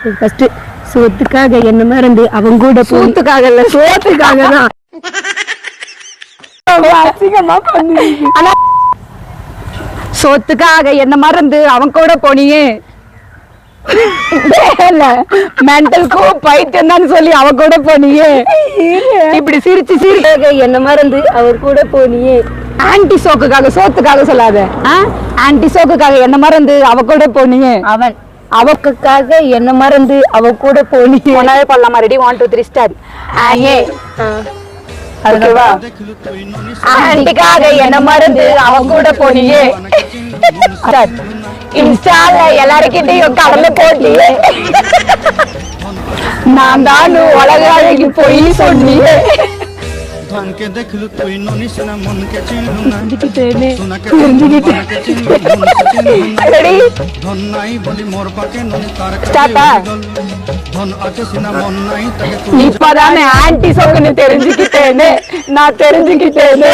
First சோத்துக்காக என்ன மறந்து அவங்க கூட சோத்துக்காக இல்ல சோத்துக்காக தான். ஆனா சொத்துக்காக என்ன மறந்து அவன் கூட போனியே மென்டல்கோ பைத்தியம் தான் சொல்லி அவ கூட போனியே. இப்படி சிரிச்சு சிரிக்காக என்ன மறந்து அவர் கூட போனியே. ஆன்டி சோக்குக்காக சோத்துக்காக சொல்லாத. ஆன்டி சோக்குக்காக என்ன மறந்து அவ கூட போனியே. அவன் அவக்குக்காக என்ன மறந்து அவ கூட போனியே. ஒன்னாவே பண்ணலாமா? Ready 1 2 3 start. அதுவா ஆன்டிக்காக என்ன மறந்து அவ கூட போனியே. இன்ஸ்டால எல்லாருக்கிட்டையும் கடல போட்டியே. நான் தான் உலக அழகி போய் சொன்னியே. ধনকে দেখলু তুই ননিস না মনকে চিনলু না সোনাকে ধন নাই বলি মোর পাকে ননি তার কাছে ধন আছে সিনা মন নাই তাকে இப்பதானே ஆன்டி சொக்குன்னு தெரிஞ்சுக்கிட்டேனே நான் தெரிஞ்சுக்கிட்டேனே.